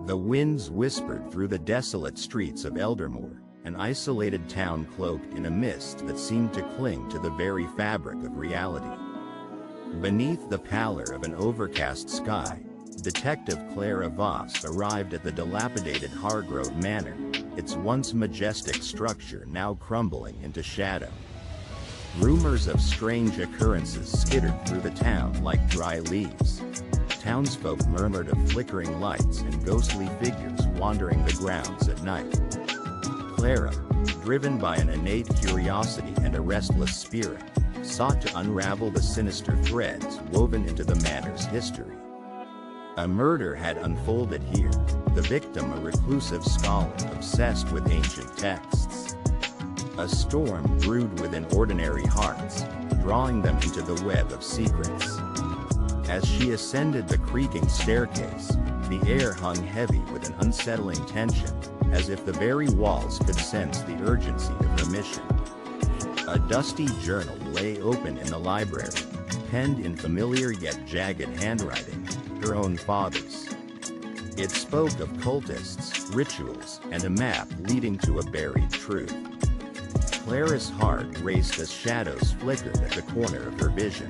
The winds whispered through the desolate streets of Eldersmoor, an isolated town cloaked in a mist that seemed to cling to the very fabric of reality. Beneath the pallor of an overcast sky, Detective Clara Voss arrived at the dilapidated Hargrove Manor, its once majestic structure now crumbling into shadow. Rumors of strange occurrences skittered through the town like dry leaves. Townsfolk murmured of flickering lights and ghostly figures wandering the grounds at night. Clara, driven by an innate curiosity and a restless spirit, sought to unravel the sinister threads woven into the manor's history. A murder had unfolded here, the victim a reclusive scholar obsessed with ancient texts. A storm brewed within ordinary hearts, drawing them into the web of secrets. As she ascended the creaking staircase, the air hung heavy with an unsettling tension, as if the very walls could sense the urgency of her mission. A dusty journal lay open in the library, penned in familiar yet jagged handwriting, her own father's. It spoke of cultists, rituals, and a map leading to a buried truth. Clara's heart raced as shadows flickered at the corner of her vision.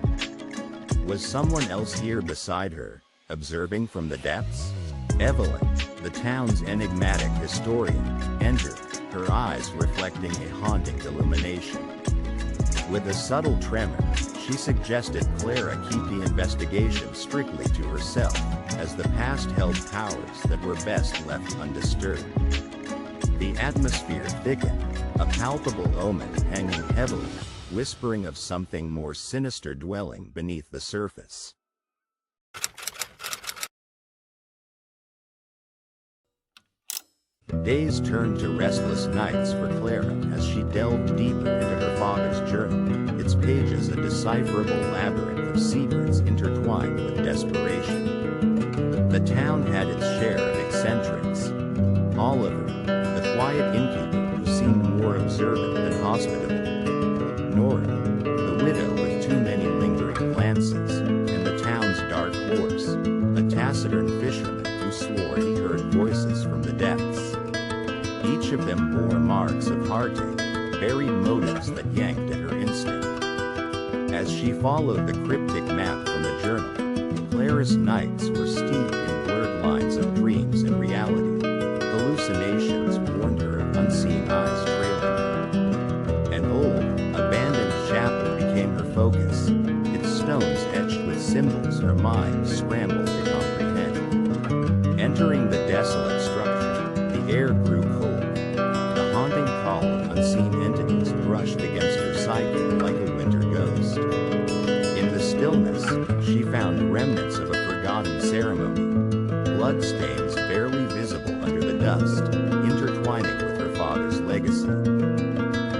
Was someone else here beside her, observing from the depths? Evelyn, the town's enigmatic historian, entered, her eyes reflecting a haunting illumination. With a subtle tremor, she suggested Clara keep the investigation strictly to herself, as the past held powers that were best left undisturbed. The atmosphere thickened, a palpable omen hanging heavily, whispering of something more sinister dwelling beneath the surface. Days turned to restless nights for Clara as she delved deeper into her father's journal, its pages a decipherable labyrinth of secrets intertwined with desperation. The town had its share of eccentrics. Oliver, the quiet innkeeper who seemed more observant than hospitable. Nora, the widow with too many lingering glances, and the town's dark horse, a taciturn fisherman who swore he heard voices from the depths. Each of them bore marks of heartache, buried motives that yanked at her instinct. As she followed the cryptic map from the journal, Clara's nights were steeped in blurred lines of dreams and reality. Hallucinations warned her of unseen eyes trailing her. An old, abandoned chapel became her focus, its stones etched with symbols her mind scrambled to comprehend. Entering the desolate structure, the air grew cold. The haunting call of unseen entities brushed against her psyche like a winter ghost. In the stillness, she found remnants of a forgotten ceremony, bloodstains barely visible under the dust, intertwining with her father's legacy.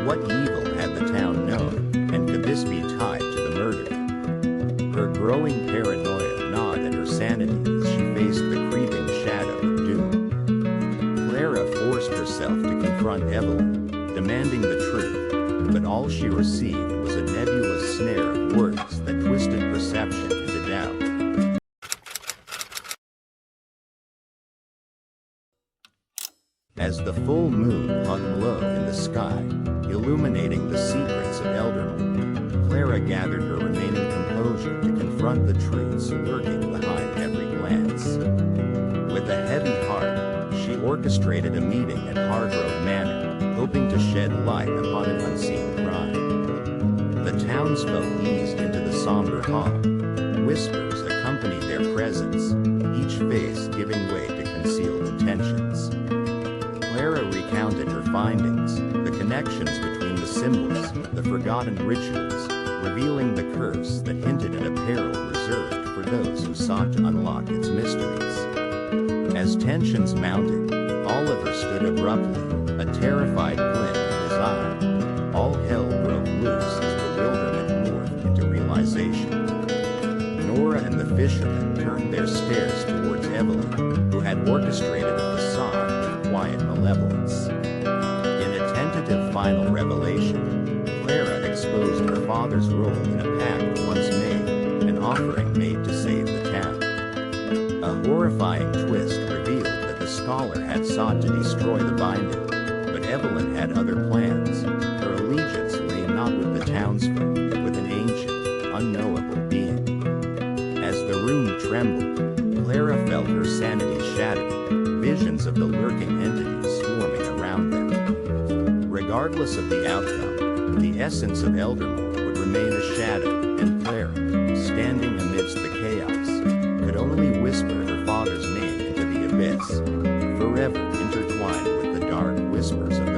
What evil had the town known, and could this be tied to the murder? Her growing paranoia gnawed at her sanity as she faced the creeping shadow of doom. Clara forced herself to confront Evelyn, demanding the truth, but all she received was a nebulous snare of words that twisted perception into doubt. As the full moon hung low in the sky, illuminating the secrets of Eldersmoor, Clara gathered her remaining composure to confront the truths lurking behind every glance. With a heavy heart, she orchestrated a meeting at Hargrove Manor, hoping to shed light upon an unseen crime. The townsfolk eased into the somber hall. Whispers accompanied their presence, each face giving way to concealed intentions. Clara recounted her findings, the connections between the symbols, the forgotten rituals, revealing the curse that hinted at a peril reserved for those who sought to unlock its mysteries. As tensions mounted, Oliver stood abruptly, a terrified glint in his eye. All hell broke loose as bewilderment morphed into realization. Nora and the fisherman turned their stares towards Evelyn, who had orchestrated a facade of quiet malevolence. In a tentative final revelation, Clara exposed her father's role in a pact once made, an offering made to save the town. A horrifying twist revealed that the scholar had sought to destroy the binding, but Evelyn had other plans. Her allegiance lay not with the townsfolk, but with an ancient, unknowable being. As the room trembled, Clara felt her sanity shattered, visions of the lurking entities swarming around them. Regardless of the outcome, the essence of Eldermoor would remain a shadow, and Clara, standing amidst the chaos, could only whisper her father's name into the abyss, forever intertwined with the dark whispers of